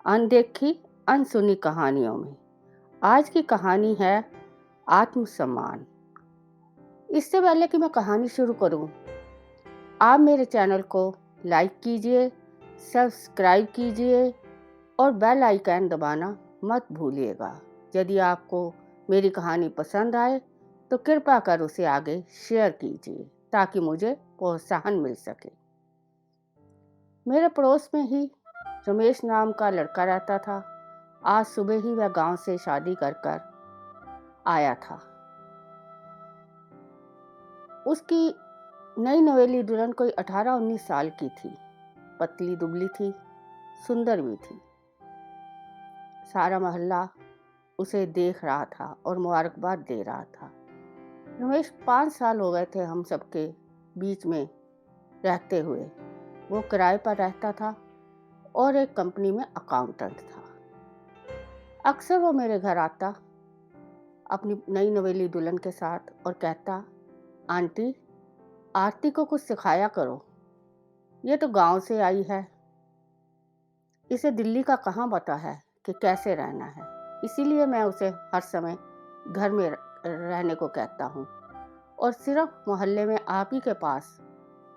अनदेखी अनसुनी कहानियों में आज की कहानी है आत्मसम्मान। इससे पहले कि मैं कहानी शुरू करूं, आप मेरे चैनल को लाइक कीजिए, सब्सक्राइब कीजिए और बेल आइकन दबाना मत भूलिएगा। यदि आपको मेरी कहानी पसंद आए तो कृपया कर उसे आगे शेयर कीजिए ताकि मुझे प्रोत्साहन मिल सके। मेरे पड़ोस में ही रमेश नाम का लड़का रहता था। आज सुबह ही वह गांव से शादी कर कर आया था। उसकी नई नवेली दुल्हन कोई 18-19 साल की थी। पतली दुबली थी, सुंदर भी थी। सारा मोहल्ला उसे देख रहा था और मुबारकबाद दे रहा था। रमेश 5 साल हो गए थे हम सबके बीच में रहते हुए। वो किराए पर रहता था और एक कंपनी में अकाउंटेंट था। अक्सर वो मेरे घर आता अपनी नई नवेली दुल्हन के साथ और कहता, आंटी, आरती को कुछ सिखाया करो। ये तो गांव से आई है, इसे दिल्ली का कहाँ पता है कि कैसे रहना है। इसीलिए मैं उसे हर समय घर में रहने को कहता हूँ और सिर्फ मोहल्ले में आप ही के पास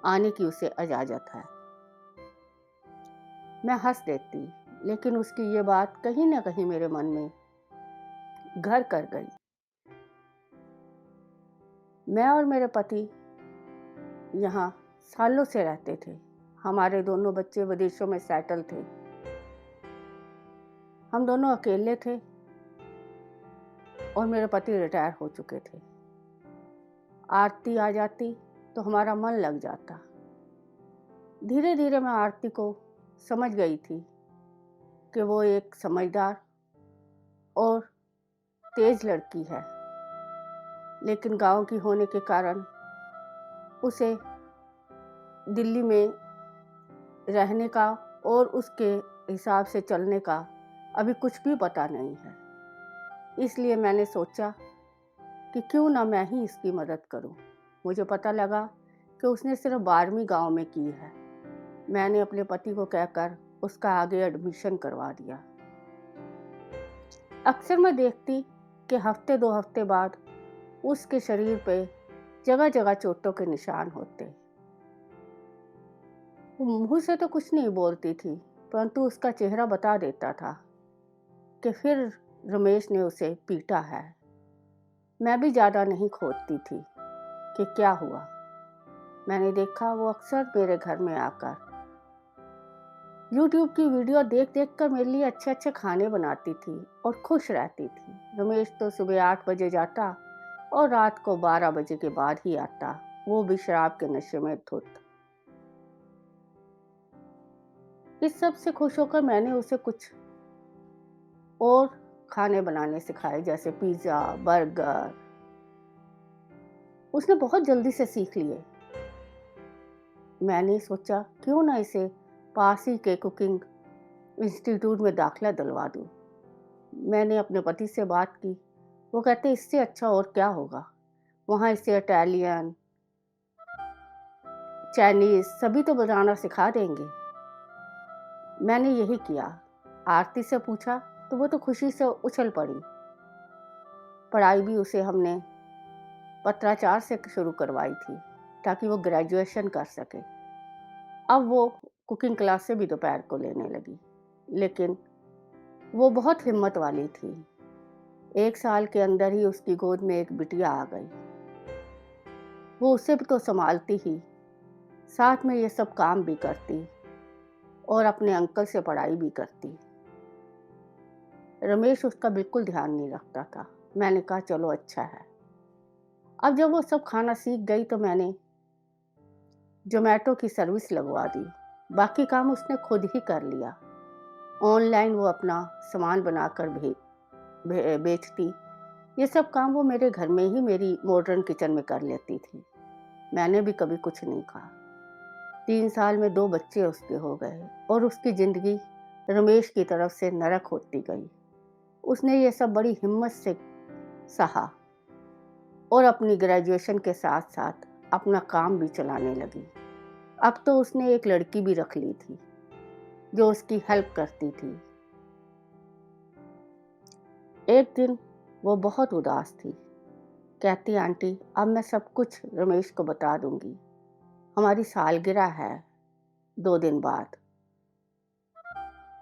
आने की उसे इजाजत है। मैं हंस देती, लेकिन उसकी ये बात कहीं ना कहीं मेरे मन में घर कर गई। मैं और मेरे पति यहाँ सालों से रहते थे। हमारे दोनों बच्चे विदेशों में सेटल थे। हम दोनों अकेले थे और मेरे पति रिटायर हो चुके थे। आरती आ जाती तो हमारा मन लग जाता। धीरे धीरे मैं आरती को समझ गई थी कि वो एक समझदार और तेज लड़की है, लेकिन गांव की होने के कारण उसे दिल्ली में रहने का और उसके हिसाब से चलने का अभी कुछ भी पता नहीं है। इसलिए मैंने सोचा कि क्यों ना मैं ही इसकी मदद करूं। मुझे पता लगा कि उसने सिर्फ 12वीं गांव में की है। मैंने अपने पति को कहकर उसका आगे एडमिशन करवा दिया। अक्सर मैं देखती कि हफ्ते 2 हफ्ते बाद उसके शरीर पे जगह जगह चोटों के निशान होते। वो मुंह से तो कुछ नहीं बोलती थी, परंतु उसका चेहरा बता देता था कि फिर रमेश ने उसे पीटा है। मैं भी ज़्यादा नहीं खोदती थी कि क्या हुआ। मैंने देखा वो अक्सर मेरे घर में आकर YouTube की वीडियो देख देख कर मेरे लिए अच्छे अच्छे खाने बनाती थी और खुश रहती थी। रमेश तो सुबह 8 बजे जाता और रात को 12 बजे के बाद ही आता, वो भी शराब के नशे में धुत। इस सब से खुश होकर मैंने उसे कुछ और खाने बनाने सिखाए, जैसे पिज़्ज़ा, बर्गर। उसने बहुत जल्दी से सीख लिए। मैंने सोचा क्यों ना इसे पास ही के कुकिंग इंस्टीट्यूट में दाखिला दिलवा दूँ। मैंने अपने पति से बात की। वो कहते इससे अच्छा और क्या होगा, वहाँ इसे इटालियन, चाइनीज़ सभी तो बनाना सिखा देंगे। मैंने यही किया। आरती से पूछा तो वो तो खुशी से उछल पड़ी। पढ़ाई भी उसे हमने पत्राचार से शुरू करवाई थी ताकि वो ग्रेजुएशन कर सके। अब वो कुकिंग क्लास से भी दोपहर को लेने लगी, लेकिन वो बहुत हिम्मत वाली थी। 1 साल के अंदर ही उसकी गोद में एक बिटिया आ गई। वो उसे भी तो संभालती ही, साथ में ये सब काम भी करती और अपने अंकल से पढ़ाई भी करती। रमेश उसका बिल्कुल ध्यान नहीं रखता था। मैंने कहा चलो अच्छा है। अब जब वो सब खाना सीख गई तो मैंने ज़ोमैटो की सर्विस लगवा दी। बाकी काम उसने खुद ही कर लिया। ऑनलाइन वो अपना सामान बनाकर बेचती। ये सब काम वो मेरे घर में ही मेरी मॉडर्न किचन में कर लेती थी। मैंने भी कभी कुछ नहीं कहा। 3 साल में 2 बच्चे उसके हो गए और उसकी ज़िंदगी रमेश की तरफ से नरक होती गई। उसने ये सब बड़ी हिम्मत से सहा और अपनी ग्रेजुएशन के साथ-साथ अपना काम भी चलाने लगी। अब तो उसने एक लड़की भी रख ली थी, जो उसकी हेल्प करती थी। एक दिन वो बहुत उदास थी। कहती, आंटी अब मैं सब कुछ रमेश को बता दूंगी। हमारी सालगिरह है 2 दिन बाद।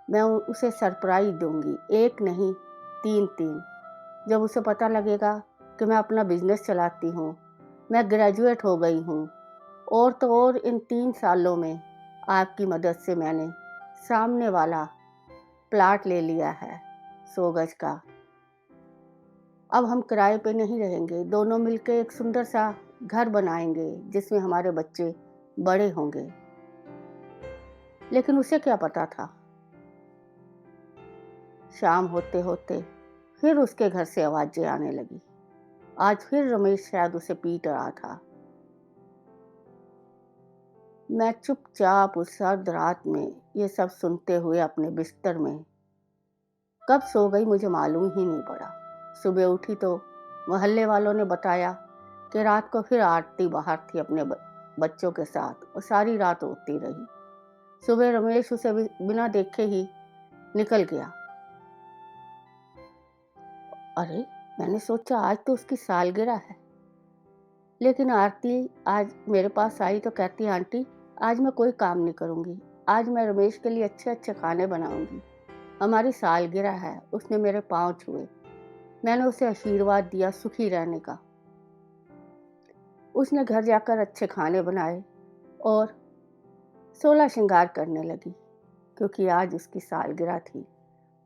मैं उसे सरप्राइज दूंगी, एक नहीं 3-3। जब उसे पता लगेगा कि मैं अपना बिजनेस चलाती हूँ, मैं ग्रेजुएट हो गई हूँ, और तो और इन 3 सालों में आपकी मदद से मैंने सामने वाला प्लाट ले लिया है 100 गज का। अब हम किराए पे नहीं रहेंगे, दोनों मिलकर एक सुंदर सा घर बनाएंगे जिसमें हमारे बच्चे बड़े होंगे। लेकिन उसे क्या पता था, शाम होते होते फिर उसके घर से आवाजें आने लगी। आज फिर रमेश शायद उसे पीट रहा था। मैं चुपचाप उस सर्द रात में ये सब सुनते हुए अपने बिस्तर में कब सो गई मुझे मालूम ही नहीं पड़ा। सुबह उठी तो मोहल्ले वालों ने बताया कि रात को फिर आरती बाहर थी अपने बच्चों के साथ और सारी रात रोती रही। सुबह रमेश उसे बिना देखे ही निकल गया। अरे, मैंने सोचा आज तो उसकी सालगिरह है। लेकिन आरती आज मेरे पास आई तो कहती, आंटी आज मैं कोई काम नहीं करूंगी, आज मैं रमेश के लिए अच्छे अच्छे खाने बनाऊंगी। हमारी सालगिरह है। उसने मेरे पांव छुए। मैंने उसे आशीर्वाद दिया सुखी रहने का। उसने घर जाकर अच्छे खाने बनाए और 16 श्रृंगार करने लगी, क्योंकि आज उसकी सालगिरह थी।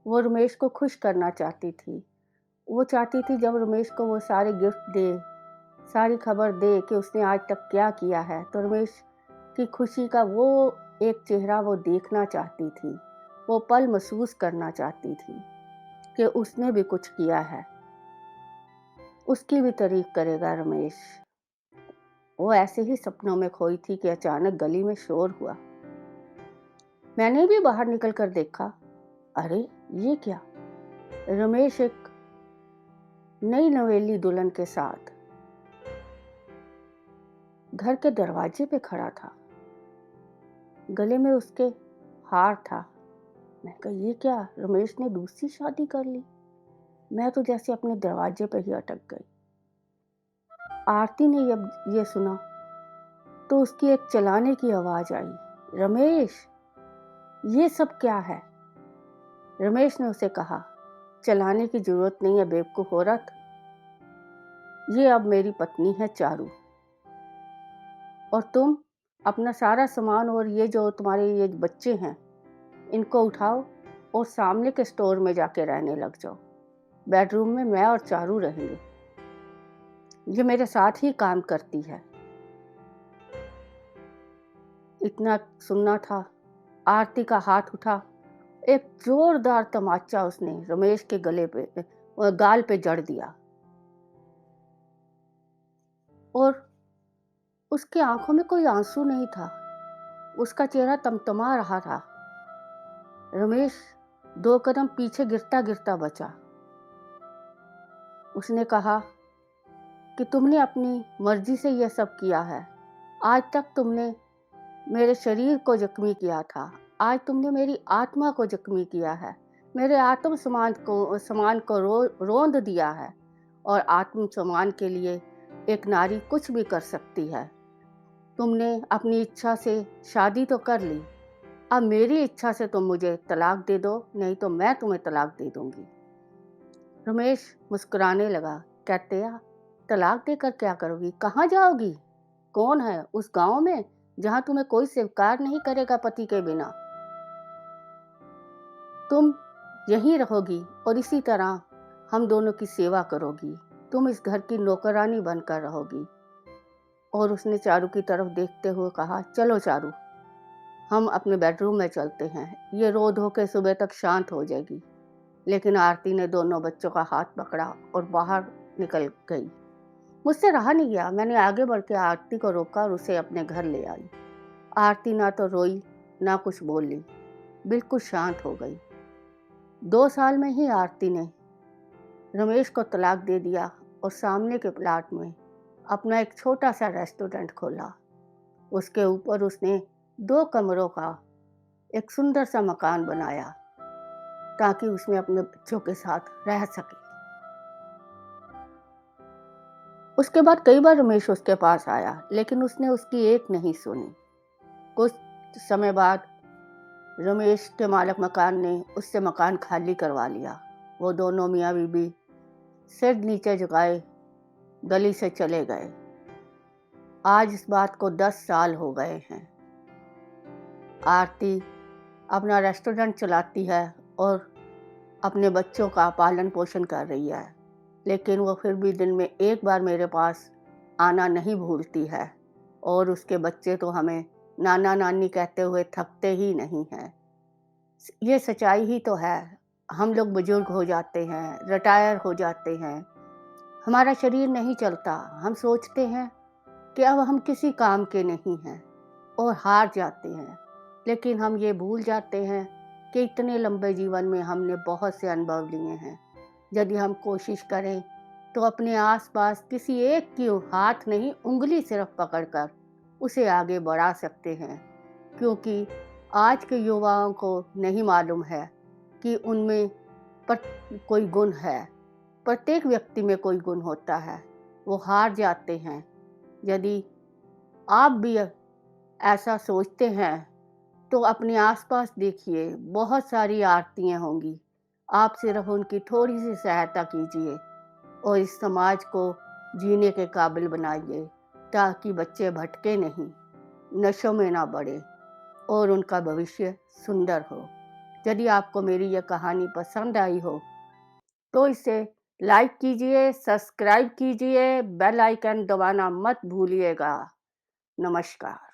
वो रमेश को खुश करना चाहती थी। वो चाहती थी जब रमेश को वो सारे गिफ्ट दे, सारी खबर दे कि उसने आज तक क्या किया है, तो रमेश की खुशी का वो एक चेहरा वो देखना चाहती थी। वो पल महसूस करना चाहती थी कि उसने भी कुछ किया है, उसकी भी तारीफ करेगा रमेश। वो ऐसे ही सपनों में खोई थी कि अचानक गली में शोर हुआ। मैंने भी बाहर निकलकर देखा। अरे, ये क्या? रमेश एक नई नवेली दुल्हन के साथ घर के दरवाजे पे खड़ा था। गले में उसके हार था। मैं कहा, ये क्या, रमेश ने दूसरी शादी कर ली? मैं तो जैसे अपने दरवाजे पे ही अटक गई। आरती ने जब ये सुना तो उसकी एक चलाने की आवाज आई, रमेश, ये सब क्या है? रमेश ने उसे कहा, चलाने की जरूरत नहीं है बेवकूफ औरत, ये अब मेरी पत्नी है चारू, और तुम अपना सारा सामान और ये जो तुम्हारे ये बच्चे हैं इनको उठाओ और सामने के स्टोर में जाके रहने लग जाओ। बेडरूम में मैं और चारू रहेंगे। ये मेरे साथ ही काम करती है। इतना सुनना था, आरती का हाथ उठा, एक जोरदार तमाचा उसने रमेश के गले पे गाल पे जड़ दिया और उसकी आंखों में कोई आंसू नहीं था। उसका चेहरा तमतमा रहा था। रमेश 2 कदम पीछे गिरता गिरता बचा। उसने कहा कि तुमने अपनी मर्जी से यह सब किया है। आज तक तुमने मेरे शरीर को जख्मी किया था, आज तुमने मेरी आत्मा को जख्मी किया है, मेरे आत्म सम्मान को रोंद दिया है। और आत्म सम्मान के लिए एक नारी कुछ भी कर सकती है। तुमने अपनी इच्छा से शादी तो कर ली, अब मेरी इच्छा से तुम मुझे तलाक दे दो, नहीं तो मैं तुम्हें तलाक दे दूंगी। रमेश मुस्कुराने लगा। कहते, तलाक देकर क्या करोगी? कहाँ जाओगी? कौन है उस गांव में जहां तुम्हें कोई स्वीकार नहीं करेगा पति के बिना? तुम यहीं रहोगी और इसी तरह हम दोनों की सेवा करोगी। तुम इस घर की नौकरानी बनकर रहोगी। और उसने चारू की तरफ देखते हुए कहा, चलो चारू, हम अपने बेडरूम में चलते हैं, ये रो धो के सुबह तक शांत हो जाएगी। लेकिन आरती ने दोनों बच्चों का हाथ पकड़ा और बाहर निकल गई। मुझसे रहा नहीं गया। मैंने आगे बढ़ के आरती को रोका और उसे अपने घर ले आई। आरती ना तो रोई ना कुछ बोली, बिल्कुल शांत हो गई। 2 साल में ही आरती ने रमेश को तलाक दे दिया और सामने के प्लाट में अपना एक छोटा सा रेस्टोरेंट खोला। उसके ऊपर उसने 2 कमरों का एक सुंदर सा मकान बनाया ताकि उसमें अपने बच्चों के साथ रह सके। उसके बाद कई बार रमेश उसके पास आया, लेकिन उसने उसकी एक नहीं सुनी। कुछ समय बाद रमेश के मालिक मकान ने उससे मकान खाली करवा लिया। वो दोनों मियाँ बीबी सिर नीचे झुकाए गली से चले गए। आज इस बात को 10 साल हो गए हैं। आरती अपना रेस्टोरेंट चलाती है और अपने बच्चों का पालन पोषण कर रही है, लेकिन वो फिर भी दिन में एक बार मेरे पास आना नहीं भूलती है और उसके बच्चे तो हमें नाना नानी कहते हुए थकते ही नहीं हैं। ये सच्चाई ही तो है। हम लोग बुजुर्ग हो जाते हैं, रिटायर हो जाते हैं, हमारा शरीर नहीं चलता, हम सोचते हैं कि अब हम किसी काम के नहीं हैं और हार जाते हैं। लेकिन हम ये भूल जाते हैं कि इतने लंबे जीवन में हमने बहुत से अनुभव लिए हैं। यदि हम कोशिश करें तो अपने आसपास किसी एक की हाथ नहीं, उँगली सिर्फ पकड़कर उसे आगे बढ़ा सकते हैं, क्योंकि आज के युवाओं को नहीं मालूम है कि उनमें पर कोई गुण है। प्रत्येक व्यक्ति में कोई गुण होता है, वो हार जाते हैं। यदि आप भी ऐसा सोचते हैं तो अपने आसपास देखिए, बहुत सारी आरतियाँ होंगी। आप सिर्फ उनकी थोड़ी-सी सहायता कीजिए और इस समाज को जीने के काबिल बनाइए, ताकि बच्चे भटके नहीं, नशों में ना बढ़े और उनका भविष्य सुंदर हो। यदि आपको मेरी यह कहानी पसंद आई हो, तो इसे लाइक कीजिए, सब्सक्राइब कीजिए, बेल आइकन दबाना मत भूलिएगा। नमस्कार।